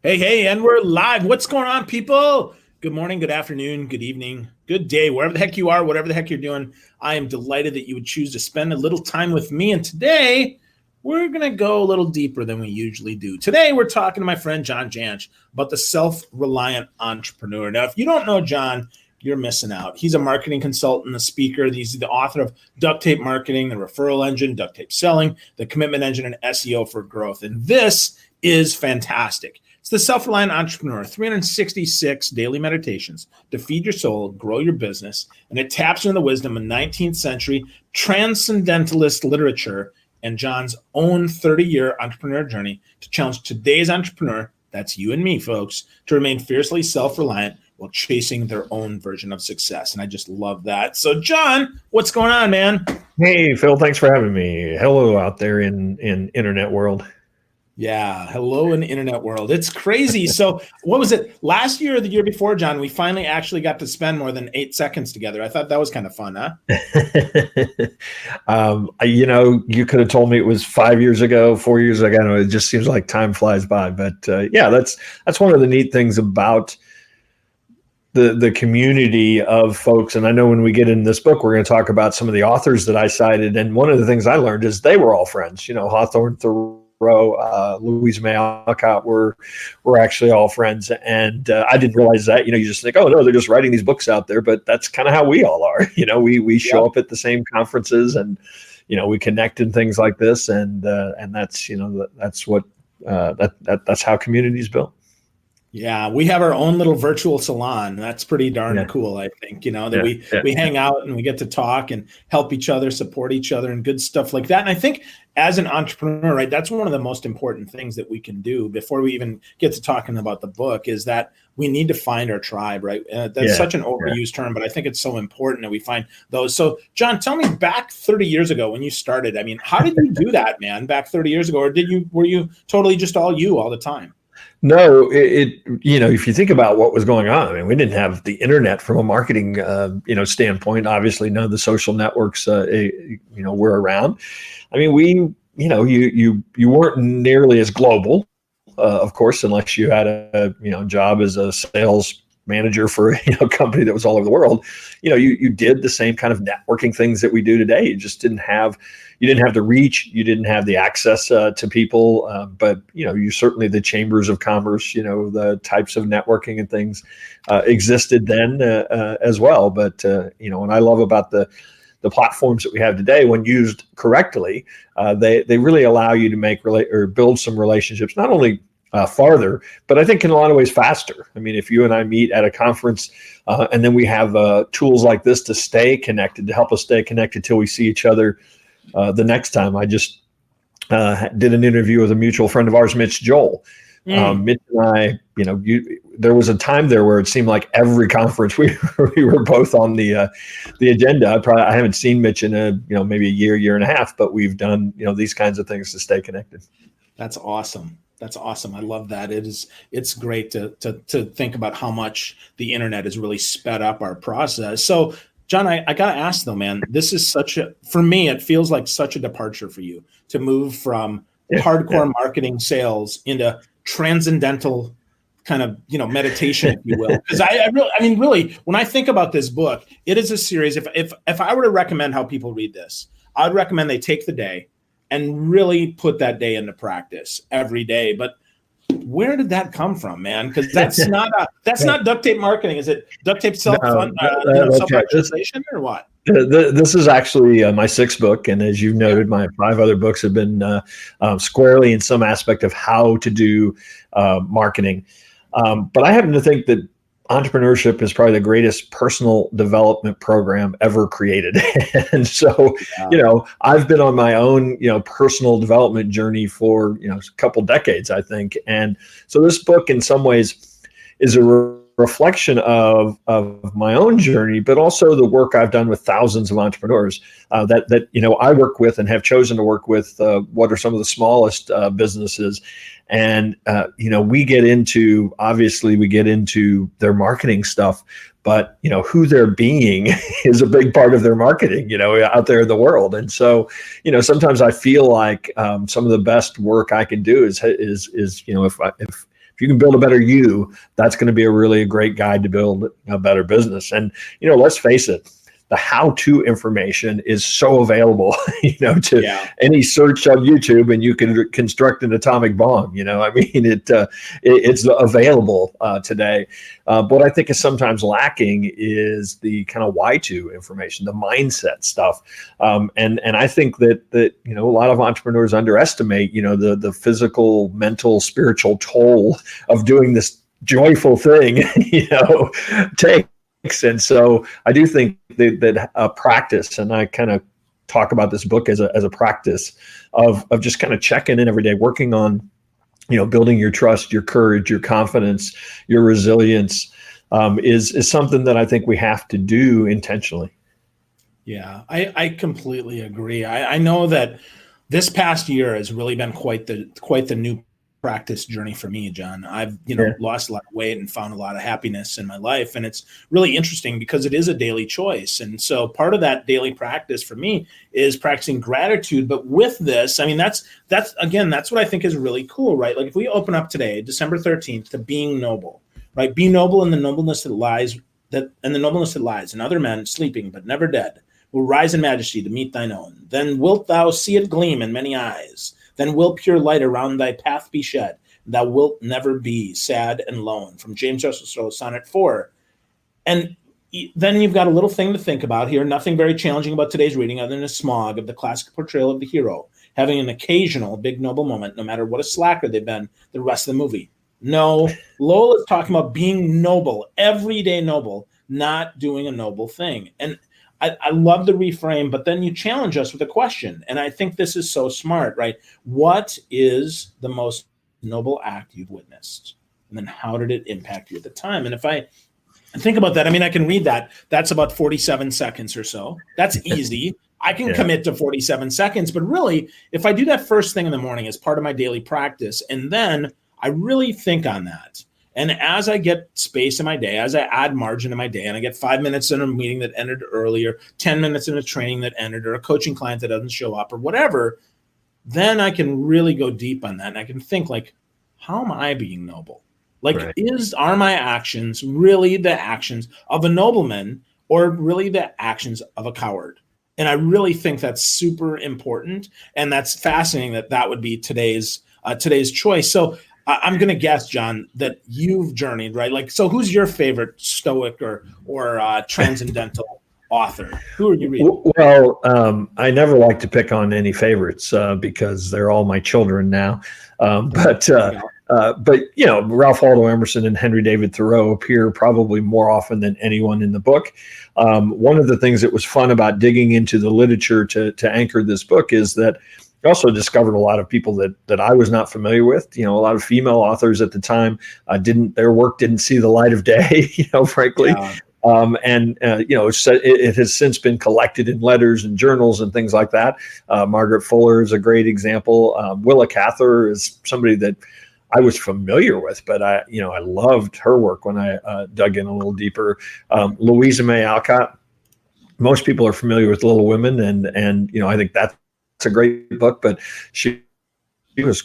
Hey, and we're live. What's going on, people? Good morning, good afternoon, good evening, good day, wherever the heck you are, whatever the heck you're doing. I am delighted that you would choose to spend a little time with me. And today, we're going to go a little deeper than we usually do. Today, we're talking to my friend John Jantsch about the self-reliant entrepreneur. Now, if you don't know John, you're missing out. He's a marketing consultant, a speaker. He's the author of Duct Tape Marketing, The Referral Engine, Duct Tape Selling, The Commitment Engine, and SEO for Growth. And this is fantastic. It's the Self-Reliant Entrepreneur, 366 daily meditations to feed your soul, grow your business, and it taps into the wisdom of 19th century transcendentalist literature and John's own 30-year entrepreneur journey to challenge today's entrepreneur, that's you and me, folks, to remain fiercely self-reliant while chasing their own version of success. And I just love that. So, John, what's going on, man? Hey, Phil, thanks for having me. Hello out there in internet world. Yeah. Hello in the internet world. It's crazy. So what was it last year or the year before, John? We finally actually got to spend more than 8 seconds together. I thought that was kind of fun, huh? You could have told me it was 5 years ago, 4 years ago. I know it just seems like time flies by, but yeah, that's one of the neat things about the community of folks. And I know when we get in this book, we're going to talk about some of the authors that I cited. And one of the things I learned is they were all friends, Hawthorne, Thoreau, Louise May Alcott were actually all friends. And I didn't realize that. You just think, oh, no, they're just writing these books out there. But that's kind of how we all are. We show up at the same conferences and, we connect in things like this. And that's, that's what that's how community is built. Yeah, we have our own little virtual salon. That's pretty darn cool, I think, that we hang out and we get to talk and help each other, support each other and good stuff like that. And I think as an entrepreneur, right, that's one of the most important things that we can do before we even get to talking about the book is that we need to find our tribe, right? That's such an overused term, but I think it's so important that we find those. So, John, tell me back 30 years ago when you started, I mean, how did you do that, man, back 30 years ago? Or were you totally just all you all the time? No, if you think about what was going on, I mean, we didn't have the internet from a marketing, standpoint. Obviously, none of the social networks, were around. I mean, you weren't nearly as global, of course, unless you had a job as a sales manager for a company that was all over the world. You did the same kind of networking things that we do today. You just didn't have the reach, you didn't have the access to people, but you certainly the chambers of commerce, the types of networking and things existed then as well. But what I love about the platforms that we have today, when used correctly, they really allow you to make or build some relationships, not only farther, but I think in a lot of ways faster. I mean, if you and I meet at a conference and then we have tools like this to stay connected, to help us stay connected till we see each other the next time. I just did an interview with a mutual friend of ours, Mitch Joel. Mitch and I, there was a time there where it seemed like every conference we were both on the agenda. I haven't seen Mitch in maybe a year and a half, but we've done these kinds of things to stay connected. That's awesome. That's awesome. I love that. It's great to think about how much the internet has really sped up our process. So, John, I got to ask though, man, this is for me, it feels like such a departure for you to move from hardcore marketing sales into transcendental kind of, meditation, if you will. Because really, when I think about this book, it is a series. If I were to recommend how people read this, I'd recommend they take the day and really put that day into practice every day. But where did that come from, man? Because that's not duct tape marketing. Is it duct tape self-actualization or what? This is actually my sixth book, and as you noted, my 5 other books have been squarely in some aspect of how to do marketing. But I happen to think that entrepreneurship is probably the greatest personal development program ever created. And so, I've been on my own, personal development journey for, a couple decades, I think. And so this book in some ways is a reflection of my own journey, but also the work I've done with thousands of entrepreneurs that I work with and have chosen to work with what are some of the smallest businesses. And, we get into their marketing stuff, but, who they're being is a big part of their marketing, out there in the world. And so, sometimes I feel like some of the best work I can do is if If you can build a better you, that's going to be a really great guide to build a better business. And, let's face it, the how-to information is so available, to any search on YouTube, and you can construct an atomic bomb. It's available today. What I think is sometimes lacking is the kind of why-to information, the mindset stuff. And I think that a lot of entrepreneurs underestimate, the physical, mental, spiritual toll of doing this joyful thing, take. And so I do think that practice, and I kind of talk about this book as a practice of just kind of checking in every day, working on, building your trust, your courage, your confidence, your resilience, is something that I think we have to do intentionally. Yeah, I completely agree. I know that this past year has really been quite the new practice journey for me, John. I've lost a lot of weight and found a lot of happiness in my life, and it's really interesting because it is a daily choice. And so part of that daily practice for me is practicing gratitude. But with this, I mean, that's what I think is really cool, right? Like if we open up today, December 13th, to being noble, right? Be noble in the nobleness that lies in other men sleeping but never dead will rise in majesty to meet thine own. Then wilt thou see it gleam in many eyes. Then will pure light around thy path be shed. Thou wilt never be sad and lone. From James Russell, Sonnet 4. And then you've got a little thing to think about here. Nothing very challenging about today's reading other than a smog of the classic portrayal of the hero having an occasional big noble moment, no matter what a slacker they've been the rest of the movie. No, Lowell is talking about being noble, everyday noble, not doing a noble thing. And I love the reframe, but then you challenge us with a question. And I think this is so smart, right? What is the most noble act you've witnessed? And then how did it impact you at the time? And if I think about that, I mean, I can read that. That's about 47 seconds or so. That's easy. I can commit to 47 seconds. But really, if I do that first thing in the morning as part of my daily practice, and then I really think on that, and as I get space in my day, as I add margin in my day, and I get 5 minutes in a meeting that ended earlier, 10 minutes in a training that ended, or a coaching client that doesn't show up or whatever, then I can really go deep on that. And I can think like, how am I being noble? Like, are my actions really the actions of a nobleman or really the actions of a coward? And I really think that's super important. And that's fascinating that would be today's choice. So I'm going to guess, John, that you've journeyed, right? Like, so who's your favorite Stoic or transcendental author? Who are you reading? Well, I never like to pick on any favorites because they're all my children now. But Ralph Waldo Emerson and Henry David Thoreau appear probably more often than anyone in the book. One of the things that was fun about digging into the literature to anchor this book is that I also discovered a lot of people that I was not familiar with. A lot of female authors at the time their work didn't see the light of day. Frankly. Yeah. It has since been collected in letters and journals and things like that. Margaret Fuller is a great example. Willa Cather is somebody that I was familiar with, but I loved her work when I dug in a little deeper. Louisa May Alcott. Most people are familiar with Little Women, and I think that's a great book, but she was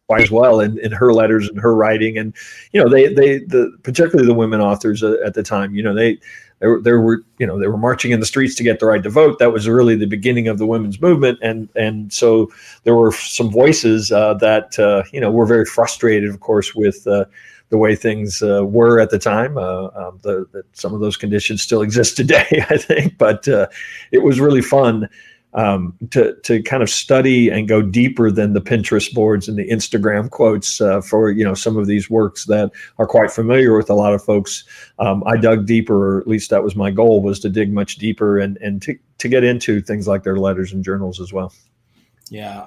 quite as well in her letters and her writing, and particularly the women authors at the time, they were marching in the streets to get the right to vote. That was really the beginning of the women's movement, and so there were some voices that were very frustrated, of course, with the way things were at the time. That some of those conditions still exist today, I think, but it was really fun to kind of study and go deeper than the Pinterest boards and the Instagram quotes for some of these works that are quite familiar with a lot of folks. I dug deeper, or at least that was my goal, was to dig much deeper and to get into things like their letters and journals as well. Yeah,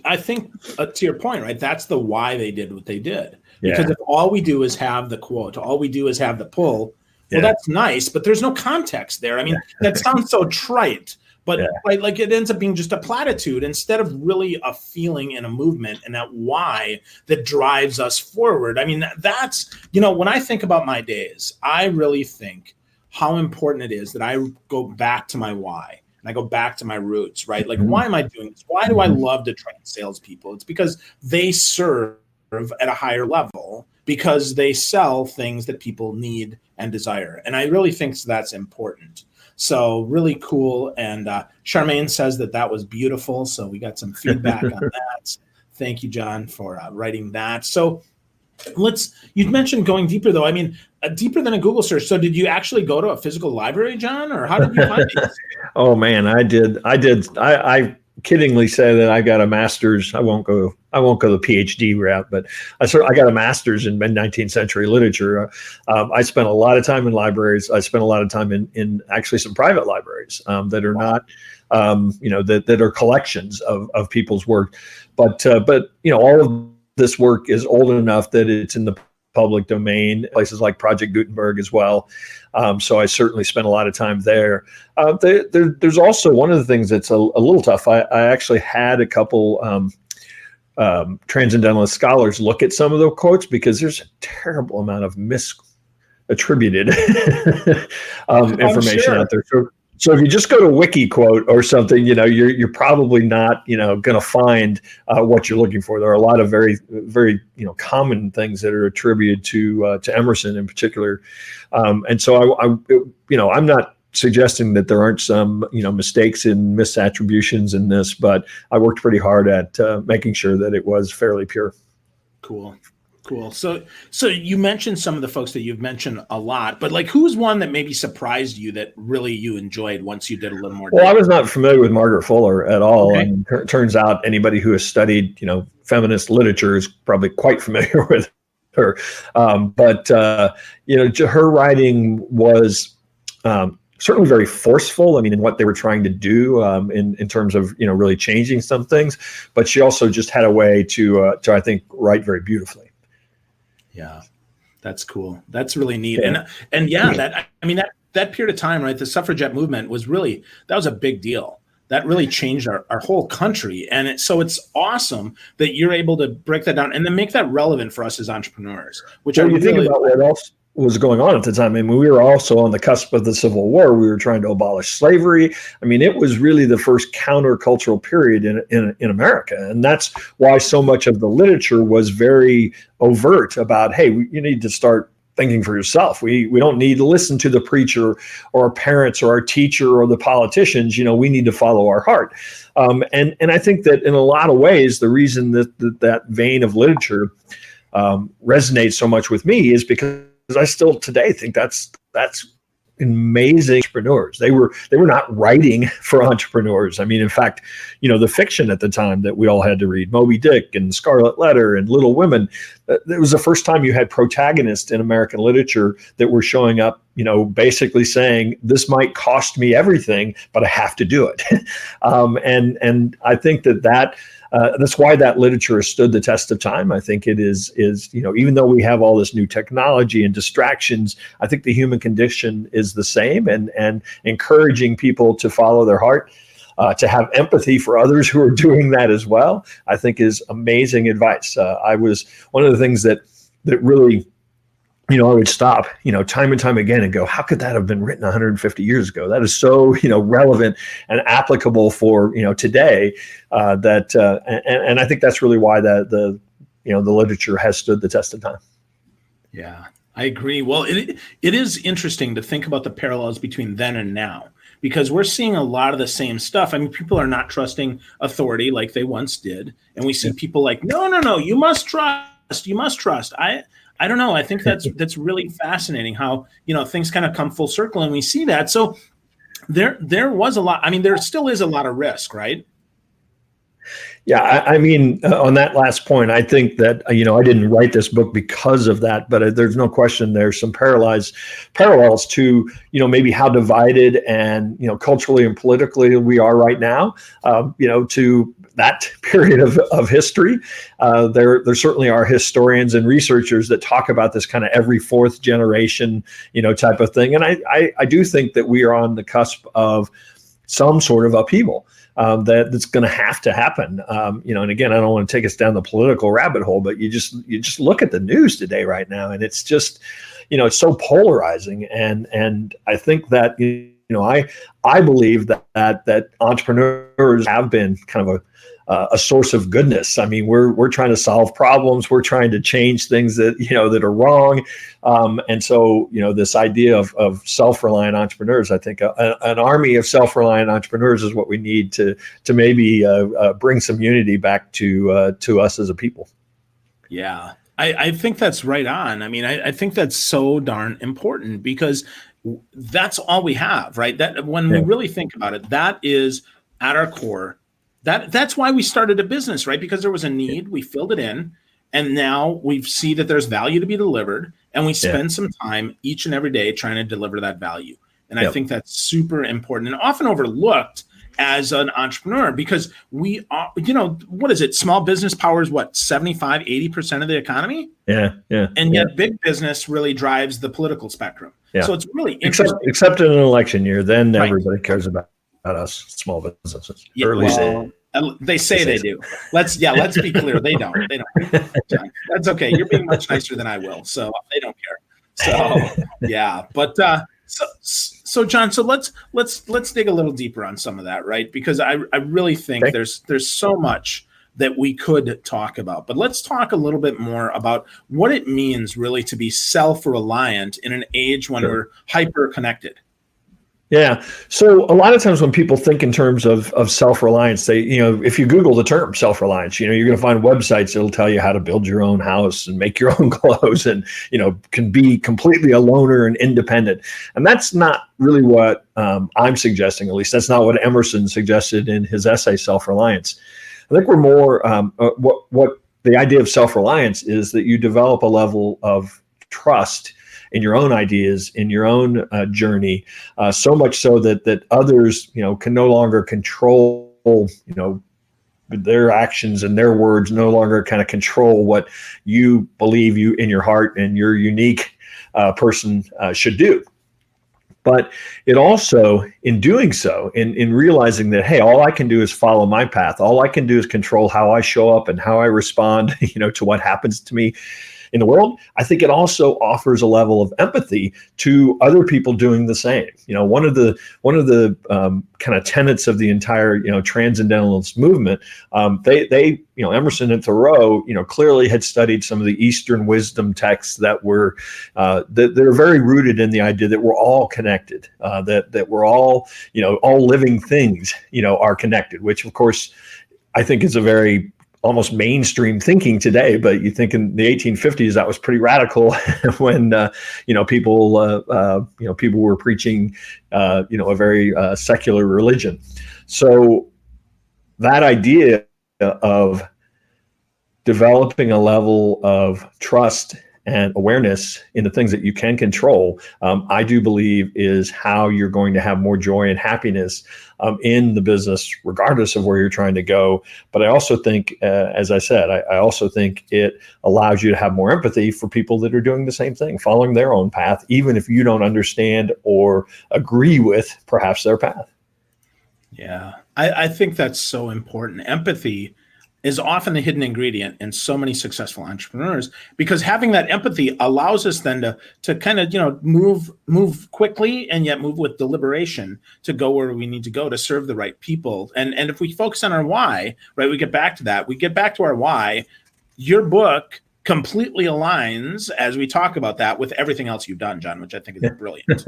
I think to your point, right? That's the why they did what they did. Because if all we do is have the quote, all we do is have the pull, well, that's nice, but there's no context there. I mean, that sounds so trite. But like it ends up being just a platitude instead of really a feeling and a movement and that why that drives us forward. I mean, that's, when I think about my days, I really think how important it is that I go back to my why and I go back to my roots, right? Like, why am I doing this? Why do I love to train salespeople? It's because they serve at a higher level because they sell things that people need and desire. And I really think that's important. So really cool. And Charmaine says that was beautiful. So we got some feedback on that. Thank you, John, for writing that. So you'd mentioned going deeper, though. I mean, deeper than a Google search. So did you actually go to a physical library, John, or how did you find these? Oh man, I did. I kiddingly say that I got a master's. I won't go the PhD route, but I got a master's in mid-19th century literature. I spent a lot of time in libraries. I spent a lot of time in actually some private libraries that are not, that are collections of people's work. But all of this work is old enough that it's in the public domain, places like Project Gutenberg as well. So I certainly spent a lot of time there. There's also one of the things that's a little tough. I actually had a couple transcendentalist scholars look at some of the quotes because there's a terrible amount of misattributed information out there. So if you just go to WikiQuote or something, you're probably not, going to find what you're looking for. There are a lot of very, very, common things that are attributed to Emerson in particular, and so I'm not suggesting that there aren't some, mistakes and misattributions in this, but I worked pretty hard at making sure that it was fairly pure. Cool. So you mentioned some of the folks that you've mentioned a lot, but who's one that maybe surprised you that really you enjoyed once you did a little more? Well, I was not familiar with Margaret Fuller at all. Okay. And turns out anybody who has studied, feminist literature is probably quite familiar with her. But her writing was certainly very forceful. I mean, in what they were trying to do in terms of, really changing some things. But she also just had a way to I think, write very beautifully. Yeah, that's cool. That's really neat. Yeah. And that period of time, right? The suffragette movement that was a big deal. That really changed our whole country. And so it's awesome that you're able to break that down and then make that relevant for us as entrepreneurs, which you think about what else was going on at the time. I mean, we were also on the cusp of the Civil War. We were trying to abolish slavery. I mean, it was really the first countercultural period in America. And that's why so much of the literature was very overt about, hey, you need to start thinking for yourself. We don't need to listen to the preacher or our parents or our teacher or the politicians. We need to follow our heart. And I think that in a lot of ways, the reason that vein of literature resonates so much with me is because I still today think that's amazing entrepreneurs. They were not writing for entrepreneurs. I mean, in fact, the fiction at the time that we all had to read, Moby Dick and Scarlet Letter and Little Women, it was the first time you had protagonists in American literature that were showing up, basically saying, this might cost me everything, but I have to do it. And I think that's why that literature has stood the test of time. I think it is even though we have all this new technology and distractions, I think the human condition is the same, and encouraging people to follow their heart, to have empathy for others who are doing that as well, I think is amazing advice. I was one of the things that really, I would stop, time and time again and go, how could that have been written 150 years ago? That is so, relevant and applicable for, today, and I think that's really why the literature has stood the test of time. Yeah, I agree. Well, it is interesting to think about the parallels between then and now, because we're seeing a lot of the same stuff. I mean, people are not trusting authority like they once did. And we see people like, no, you must trust. I don't know. I think that's really fascinating how, things kind of come full circle and we see that. So there was a lot. I mean, there still is a lot of risk, right? Yeah, I mean, on that last point, I think that, I didn't write this book because of that, but there's no question there's some parallels to, maybe how divided and, culturally and politically we are right now, to that period of history. There certainly are historians and researchers that talk about this kind of every fourth generation, type of thing. And I do think that we are on the cusp of some sort of upheaval. That's going to have to happen. And again, I don't want to take us down the political rabbit hole, but you just look at the news today right now, and it's just, it's so polarizing. And I think that, I believe that entrepreneurs have been kind of a source of goodness. I mean, we're trying to solve problems. We're trying to change things that, that are wrong. And so, this idea of self-reliant entrepreneurs, I think an army of self-reliant entrepreneurs is what we need to maybe bring some unity back to us as a people. Yeah, I think that's right on. I mean, I think that's so darn important because that's all we have, right? That when we really think about it, that is at our core. That's why we started a business, right? Because there was a need, we filled it in, and now we see that there's value to be delivered, and we spend some time each and every day trying to deliver that value. And I think that's super important and often overlooked as an entrepreneur because we are, what is it? Small business powers, 75, 80% of the economy? Yeah. And yet big business really drives the political spectrum. Yeah. So it's really interesting. Except in an election year, then everybody cares about us, small businesses. They say they do. Let's be clear. They don't. That's okay. You're being much nicer than I will. So they don't care. So yeah. But so John, so let's dig a little deeper on some of that, right? Because I really think there's so much that we could talk about. But let's talk a little bit more about what it means really to be self-reliant in an age when we're hyper-connected. Yeah. So a lot of times when people think in terms of self-reliance, they, if you Google the term self-reliance, you're going to find websites that'll tell you how to build your own house and make your own clothes and, can be completely a loner and independent. And that's not really what I'm suggesting, at least that's not what Emerson suggested in his essay, Self-Reliance. I think we're more, what the idea of self-reliance is that you develop a level of trust in your own ideas, in your own journey, so much so that others, can no longer control, their actions and their words no longer kind of control what you believe you in your heart and your unique person should do. But it also, in doing so, in realizing that, hey, all I can do is follow my path. All I can do is control how I show up and how I respond, to what happens to me in the world. I think it also offers a level of empathy to other people doing the same. One of the kind of tenets of the entire transcendentalist movement, they Emerson and Thoreau clearly had studied some of the Eastern wisdom texts that were that are very rooted in the idea that we're all connected, that we're all all living things are connected, which of course I think is a very almost mainstream thinking today, but you think in the 1850s that was pretty radical when people were preaching a very secular religion. So that idea of developing a level of trust and awareness in the things that you can control, I do believe is how you're going to have more joy and happiness in the business, regardless of where you're trying to go. But I also think, as I said, I also think it allows you to have more empathy for people that are doing the same thing, following their own path, even if you don't understand or agree with perhaps their path. Yeah, I think that's so important. Empathy is often the hidden ingredient in so many successful entrepreneurs, because having that empathy allows us then to kind of, move quickly and yet move with deliberation to go where we need to go to serve the right people. And if we focus on our why, right, we get back to that. We get back to our why. Your book completely aligns, as we talk about that, with everything else you've done, John, which I think is brilliant.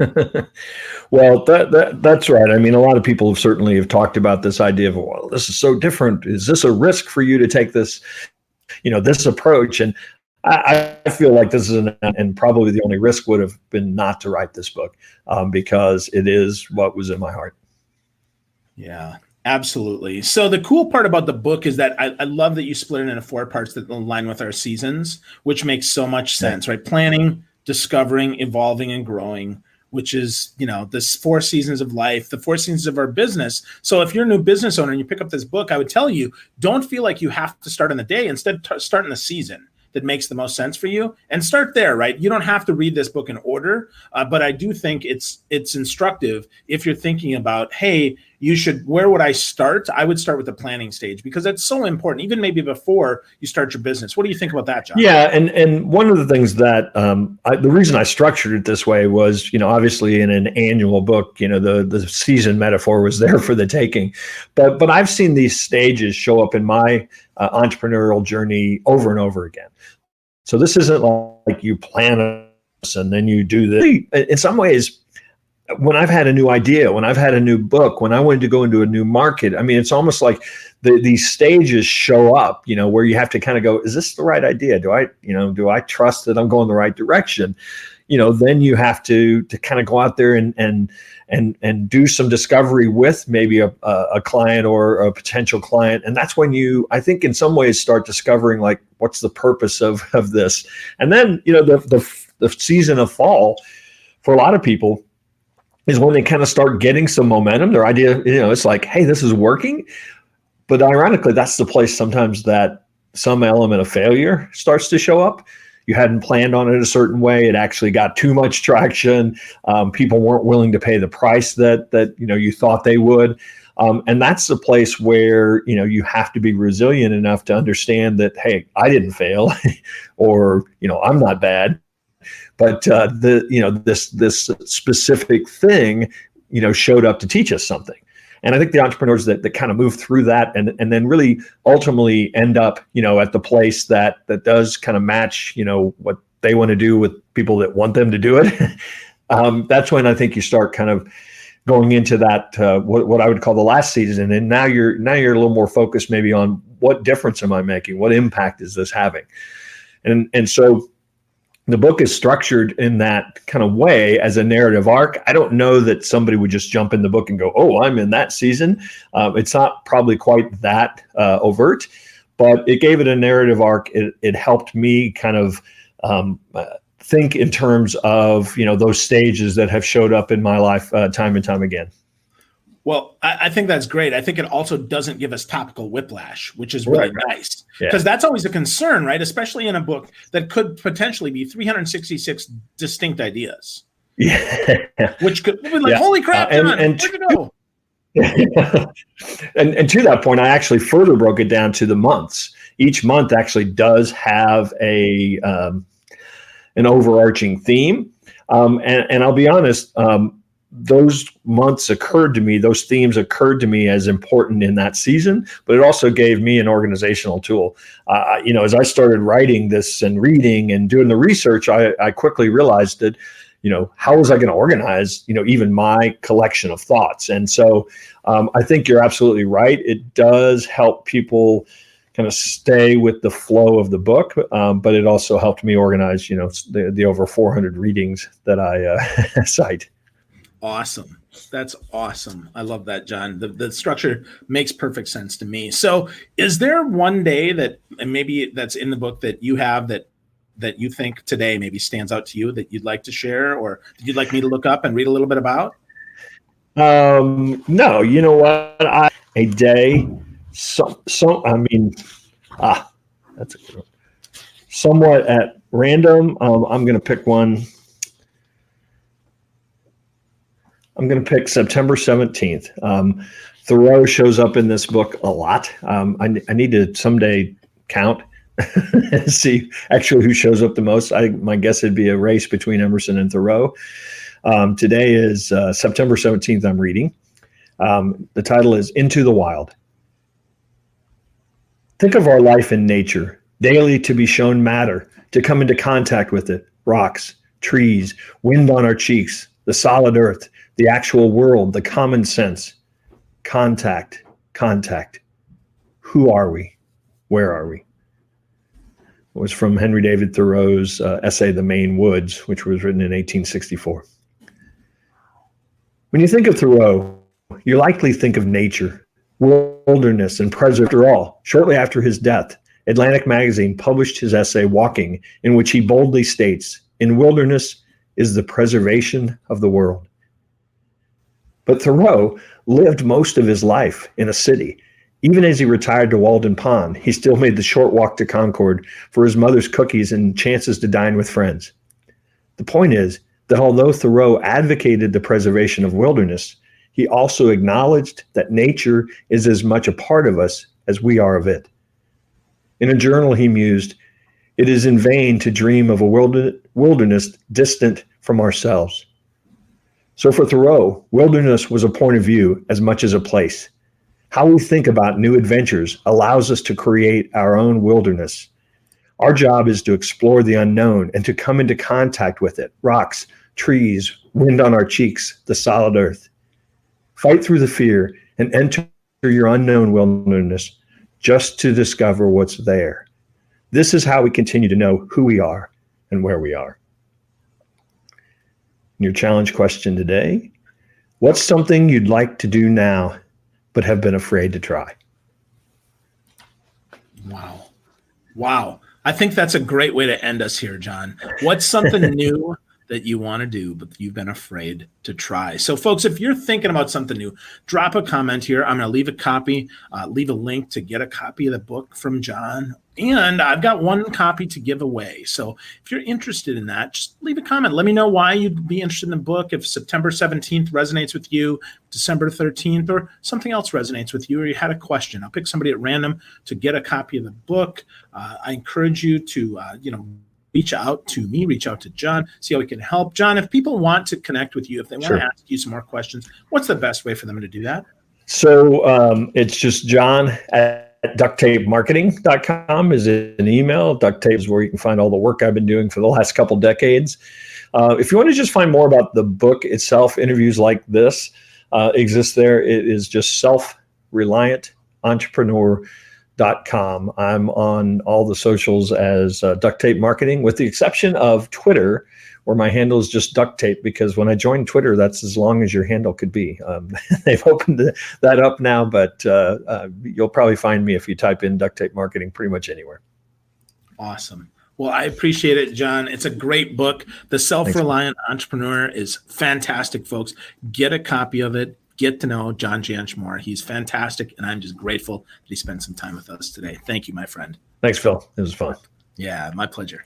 Well, that's right. I mean, a lot of people have talked about this idea of, well, this is so different. Is this a risk for you to take this, this approach? And I feel like this is and probably the only risk would have been not to write this book, because it is what was in my heart. Yeah. Absolutely. So the cool part about the book is that I love that you split it into 4 parts that align with our seasons, which makes so much sense, right? Planning, discovering, evolving, and growing, which is, this 4 seasons of life, the 4 seasons of our business. So if you're a new business owner and you pick up this book, I would tell you, don't feel like you have to start in the day. Instead, start in the season, that makes the most sense for you, and start there, right? You don't have to read this book in order, but I do think it's instructive if you're thinking about, hey, where would I start? I would start with the planning stage, because that's so important, even maybe before you start your business. What do you think about that, John? Yeah, and one of the things that the reason I structured it this way was, obviously in an annual book, the season metaphor was there for the taking, but I've seen these stages show up in my entrepreneurial journey over and over again. So this isn't like you plan this and then you do this. In some ways, when I've had a new idea, when I've had a new book, when I wanted to go into a new market, I mean, it's almost like these stages show up, where you have to kind of go, is this the right idea? Do I trust that I'm going the right direction? Then you have to kind of go out there and do some discovery with maybe a client or a potential client. And that's when I think in some ways start discovering, like, what's the purpose of this? And then, the season of fall for a lot of people is when they kind of start getting some momentum. Their idea, it's like, hey, this is working. But ironically, that's the place sometimes that some element of failure starts to show up. You hadn't planned on it a certain way. It actually got too much traction. People weren't willing to pay the price that you thought they would. And that's the place where, you have to be resilient enough to understand that, hey, I didn't fail or, I'm not bad. But this specific thing, showed up to teach us something. And I think the entrepreneurs that kind of move through that and then really ultimately end up, at the place that does kind of match, what they want to do with people that want them to do it. That's when I think you start kind of going into that what I would call the last season. And now you're a little more focused maybe on what difference am I making? What impact is this having? And so the book is structured in that kind of way as a narrative arc. I don't know that somebody would just jump in the book and go, oh, I'm in that season. It's not probably quite that overt, but it gave it a narrative arc. It helped me kind of think in terms of, those stages that have showed up in my life time and time again. Well, I think that's great. I think it also doesn't give us topical whiplash, which is really nice, because that's always a concern, right? Especially in a book that could potentially be 366 distinct ideas. Yeah. Which could be like, holy crap, John, where'd you go? and to that point, I actually further broke it down to the months. Each month actually does have an overarching theme. And I'll be honest, those months occurred to me, those themes occurred to me as important in that season, but it also gave me an organizational tool. As I started writing this and reading and doing the research, I quickly realized that, how was I going to organize, even my collection of thoughts? And so I think you're absolutely right. It does help people kind of stay with the flow of the book, but it also helped me organize, the over 400 readings that I cite. Awesome. That's awesome. I love that, John. The structure makes perfect sense to me. So is there one day that, and maybe that's in the book, that you have that you think today maybe stands out to you that you'd like to share, or that you'd like me to look up and read a little bit about? No, you know what? That's a good one. Somewhat at random. I'm going to pick one. I'm going to pick September 17th. Thoreau shows up in this book a lot. I need to someday count and see actually who shows up the most. My guess would be a race between Emerson and Thoreau. Today is September 17th I'm reading. The title is Into the Wild. Think of our life in nature, daily to be shown matter, to come into contact with it, rocks, trees, wind on our cheeks, the solid earth, the actual world, the common sense. Contact. Who are we? Where are we? It was from Henry David Thoreau's essay, The Maine Woods, which was written in 1864. When you think of Thoreau, you likely think of nature, wilderness, and preservation. After all, shortly after his death, Atlantic Magazine published his essay, Walking, in which he boldly states, "In wilderness is the preservation of the world." But Thoreau lived most of his life in a city, Even as he retired to Walden Pond, he still made the short walk to Concord for his mother's cookies and chances to dine with friends. The point is that although Thoreau advocated the preservation of wilderness, he also acknowledged that nature is as much a part of us as we are of it. In a journal he mused, "It is in vain to dream of a wilderness distant from ourselves." So for Thoreau, wilderness was a point of view as much as a place. How we think about new adventures allows us to create our own wilderness. Our job is to explore the unknown and to come into contact with it: rocks, trees, wind on our cheeks, the solid earth. Fight through the fear and enter your unknown wilderness just to discover what's there. This is how we continue to know who we are and where we are. Your challenge question today: what's something you'd like to do now but have been afraid to try? Wow. I think that's a great way to end us here, John. What's something new that you want to do, but you've been afraid to try? So folks, if you're thinking about something new, drop a comment here. I'm going to leave a copy, leave a link to get a copy of the book from John. And I've got one copy to give away. So if you're interested in that, just leave a comment. Let me know why you'd be interested in the book. If September 17th resonates with you, December 13th, or something else resonates with you, or you had a question. I'll pick somebody at random to get a copy of the book. I encourage you to, reach out to me, reach out to John, see how we can help. John, if people want to connect with you, if they want to ask you some more questions, what's the best way for them to do that? So it's just john@ducttapemarketing.com is an email. Duct Tape is where you can find all the work I've been doing for the last couple decades. If you want to just find more about the book itself, interviews like this exist there. It is just Self-Reliant Entrepreneur.com. I'm on all the socials as Duct Tape Marketing, with the exception of Twitter, where my handle is just Duct Tape, because when I joined Twitter, that's as long as your handle could be. They've opened that up now, but you'll probably find me if you type in Duct Tape Marketing pretty much anywhere. Awesome. Well, I appreciate it, John. It's a great book. The Self-Reliant Entrepreneur is fantastic, folks. Get a copy of it. Get to know John Jantsch more. He's fantastic, and I'm just grateful that he spent some time with us today. Thank you, my friend. Thanks, Phil. It was fun. Yeah, my pleasure.